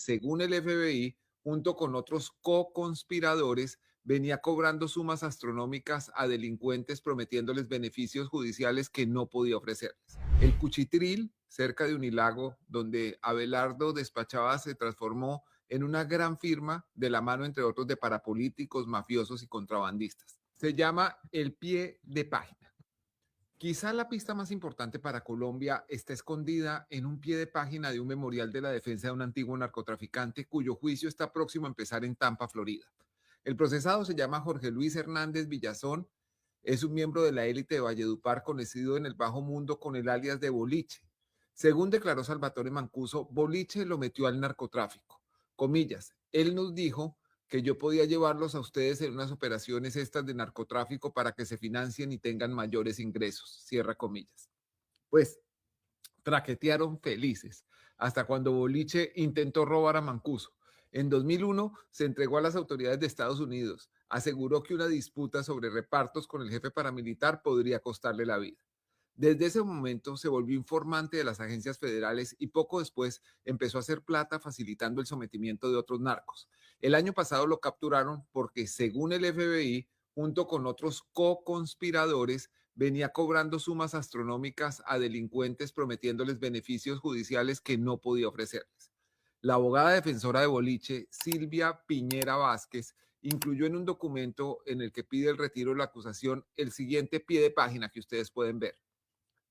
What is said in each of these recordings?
según el FBI, junto con otros co-conspiradores, venía cobrando sumas astronómicas a delincuentes prometiéndoles beneficios judiciales que no podía ofrecerles. El Cuchitril, cerca de Unilago, donde Abelardo despachaba, se transformó en una gran firma de la mano, entre otros, de parapolíticos, mafiosos y contrabandistas. Se llama El Pie de Página. Quizá la pista más importante para Colombia está escondida en un pie de página de un memorial de la defensa de un antiguo narcotraficante cuyo juicio está próximo a empezar en Tampa, Florida. El procesado se llama Jorge Luis Hernández Villazón, es un miembro de la élite de Valledupar conocido en el bajo mundo con el alias de Boliche. Según declaró Salvatore Mancuso, Boliche lo metió al narcotráfico. Comillas, él nos dijo que yo podía llevarlos a ustedes en unas operaciones estas de narcotráfico para que se financien y tengan mayores ingresos, cierra comillas. Pues traquetearon felices, hasta cuando Boliche intentó robar a Mancuso. En 2001 se entregó a las autoridades de Estados Unidos, aseguró que una disputa sobre repartos con el jefe paramilitar podría costarle la vida. Desde ese momento se volvió informante de las agencias federales y poco después empezó a hacer plata facilitando el sometimiento de otros narcos. El año pasado lo capturaron porque, según el FBI, junto con otros co-conspiradores, venía cobrando sumas astronómicas a delincuentes prometiéndoles beneficios judiciales que no podía ofrecerles. La abogada defensora de Boliche, Silvia Piñera Vázquez, incluyó en un documento en el que pide el retiro de la acusación el siguiente pie de página que ustedes pueden ver.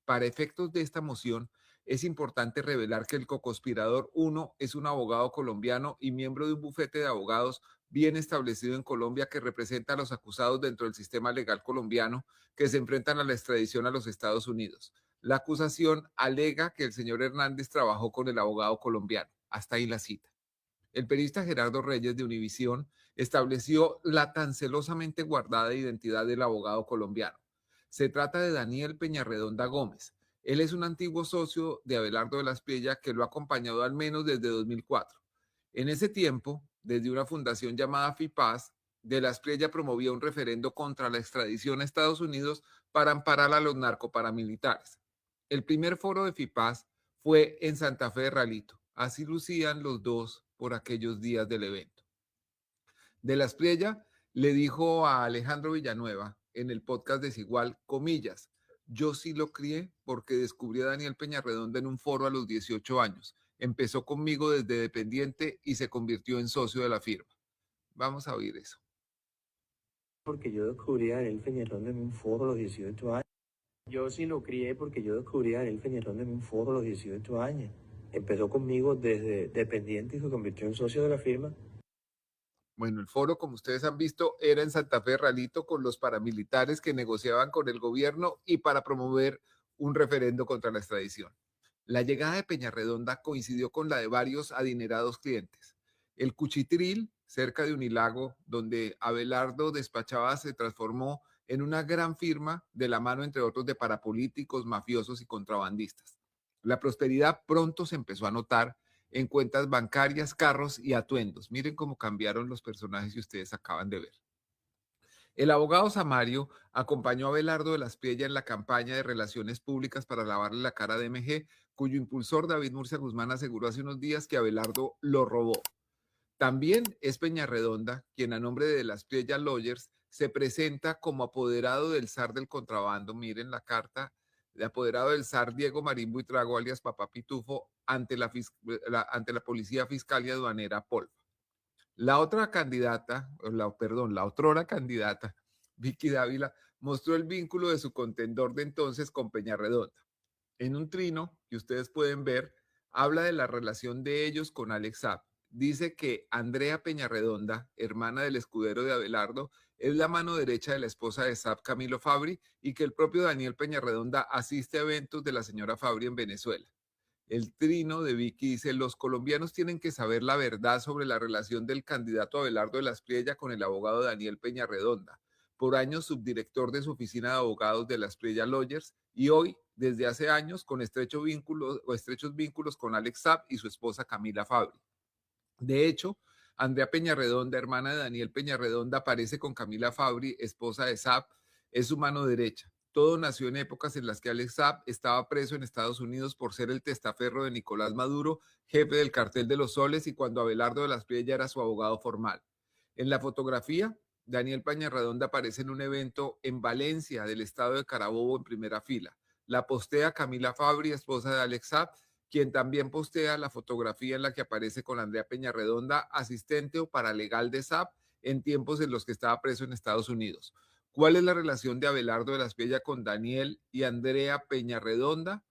Para efectos de esta moción, es importante revelar que el coconspirador 1 es un abogado colombiano y miembro de un bufete de abogados bien establecido en Colombia que representa a los acusados dentro del sistema legal colombiano que se enfrentan a la extradición a los Estados Unidos. La acusación alega que el señor Hernández trabajó con el abogado colombiano. Hasta ahí la cita. El periodista Gerardo Reyes de Univisión estableció la tan celosamente guardada identidad del abogado colombiano. Se trata de Daniel Peñarredonda Gómez. Él es un antiguo socio de Abelardo de la Espriella que lo ha acompañado al menos desde 2004. En ese tiempo, desde una fundación llamada FIPAS, de la Espriella promovía un referendo contra la extradición a Estados Unidos para amparar a los narcoparamilitares. El primer foro de FIPAS fue en Santa Fe de Ralito. Así lucían los dos por aquellos días del evento. De la Espriella le dijo a Alejandro Villanueva en el podcast Desigual, comillas, yo sí lo crié porque descubrí a Daniel Peñarredonda en un foro a los 18 años. Empezó conmigo desde dependiente y se convirtió en socio de la firma. Vamos a oír eso. Porque yo descubrí a Daniel Peñarredonda en un foro a los 18 años. Yo sí lo crié porque yo descubrí a Daniel Peñarredonda en un foro a los 18 años. Empezó conmigo desde dependiente y se convirtió en socio de la firma. Bueno, el foro, como ustedes han visto, era en Santa Fe Ralito con los paramilitares que negociaban con el gobierno y para promover un referendo contra la extradición. La llegada de Peñarredonda coincidió con la de varios adinerados clientes. El Cuchitril, cerca de Unilago, donde Abelardo despachaba, se transformó en una gran firma de la mano, entre otros, de parapolíticos, mafiosos y contrabandistas. La prosperidad pronto se empezó a notar en cuentas bancarias, carros y atuendos. Miren cómo cambiaron los personajes que ustedes acaban de ver. El abogado Samario acompañó a Abelardo de la Espriella en la campaña de relaciones públicas para lavarle la cara a DMG, cuyo impulsor David Murcia Guzmán aseguró hace unos días que Abelardo lo robó. También es Peñarredonda quien, a nombre de la Espriella Lawyers, se presenta como apoderado del zar del contrabando. Miren la carta de apoderado del zar Diego Marín Buitrago, alias Papá Pitufo, ante la Policía Fiscal y Aduanera Polfa. La otra candidata, la otrora candidata, Vicky Dávila, mostró el vínculo de su contendor de entonces con Peñarredonda. En un trino que ustedes pueden ver, habla de la relación de ellos con Alex Saab. Dice que Andrea Peñarredonda, hermana del escudero de Abelardo, es la mano derecha de la esposa de Saab, Camilo Fabri, y que el propio Daniel Peñarredonda asiste a eventos de la señora Fabri en Venezuela. El trino de Vicky dice, los colombianos tienen que saber la verdad sobre la relación del candidato Abelardo de la Espriella con el abogado Daniel Peñarredonda, por años subdirector de su oficina de abogados de la Espriella Lawyers y hoy, desde hace años, con estrechos vínculos con Alex Saab y su esposa Camila Fabri. De hecho, Andrea Peñarredonda, hermana de Daniel Peñarredonda, aparece con Camila Fabri, esposa de Saab, es su mano derecha. Todo nació en épocas en las que Alex Saab estaba preso en Estados Unidos por ser el testaferro de Nicolás Maduro, jefe del cartel de los Soles, y cuando Abelardo de las Priella era su abogado formal. En la fotografía, Daniel Peñarredonda aparece en un evento en Valencia, del estado de Carabobo, en primera fila. La postea Camila Fabri, esposa de Alex Saab, quien también postea la fotografía en la que aparece con Andrea Peñarredonda, asistente o paralegal de Saab, en tiempos en los que estaba preso en Estados Unidos. ¿Cuál es la relación de Abelardo de las Priella con Daniel y Andrea Peñarredonda?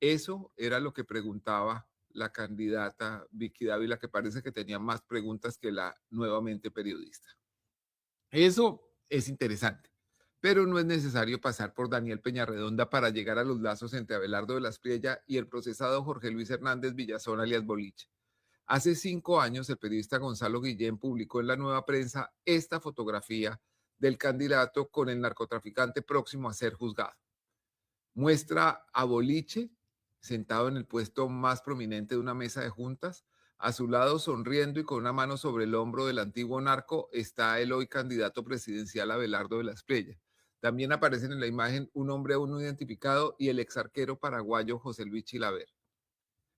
Eso era lo que preguntaba la candidata Vicky Dávila, que parece que tenía más preguntas que la nuevamente periodista. Eso es interesante, pero no es necesario pasar por Daniel Peñarredonda para llegar a los lazos entre Abelardo de las Priella y el procesado Jorge Luis Hernández Villazón, alias Boliche. Hace 5 años, el periodista Gonzalo Guillén publicó en La Nueva Prensa esta fotografía del candidato con el narcotraficante próximo a ser juzgado. Muestra a Boliche sentado en el puesto más prominente de una mesa de juntas. A su lado, sonriendo y con una mano sobre el hombro del antiguo narco, está el hoy candidato presidencial Abelardo de las Priella. También aparecen en la imagen un hombre aún no identificado y el exarquero paraguayo José Luis Chilaver.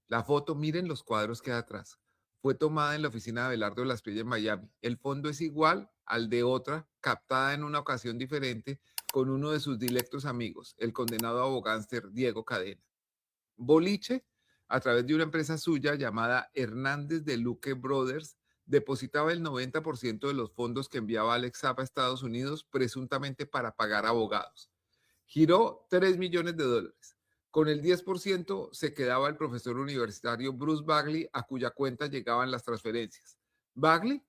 La foto, miren los cuadros que hay atrás, fue tomada en la oficina de Abelardo de las Priella en Miami. El fondo es igual al de otra, captada en una ocasión diferente, con uno de sus directos amigos, el condenado abogánster Diego Cadena. Boliche, a través de una empresa suya llamada Hernández de Luque Brothers, depositaba el 90% de los fondos que enviaba Alex Saab a Estados Unidos, presuntamente para pagar abogados. Giró $3 millones. Con el 10% se quedaba el profesor universitario Bruce Bagley, a cuya cuenta llegaban las transferencias. Bagley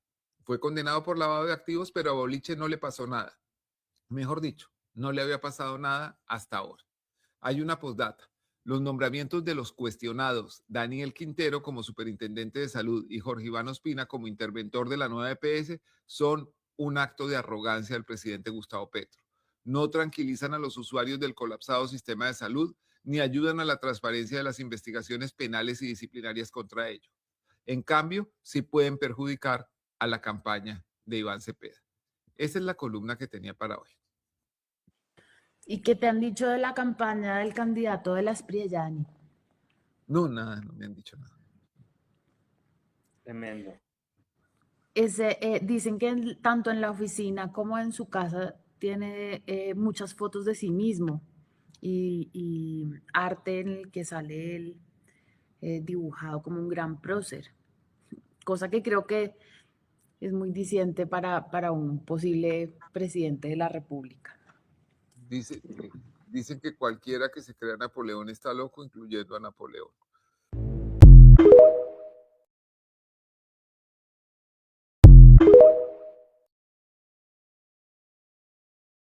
fue condenado por lavado de activos, pero a Boliche no le pasó nada. Mejor dicho, no le había pasado nada hasta ahora. Hay una postdata. Los nombramientos de los cuestionados Daniel Quintero como superintendente de salud y Jorge Iván Ospina como interventor de la nueva EPS son un acto de arrogancia del presidente Gustavo Petro. No tranquilizan a los usuarios del colapsado sistema de salud ni ayudan a la transparencia de las investigaciones penales y disciplinarias contra ellos. En cambio, sí pueden perjudicar a la campaña de Iván Cepeda. Esa es la columna que tenía para hoy. ¿Y qué te han dicho de la campaña del candidato de las Priella, Dani? No, nada, no me han dicho nada. Tremendo. Dicen que tanto en la oficina como en su casa tiene muchas fotos de sí mismo y arte en el que sale él dibujado como un gran prócer, cosa que creo que es muy diciente para un posible presidente de la República. Dicen que cualquiera que se crea Napoleón está loco, incluyendo a Napoleón.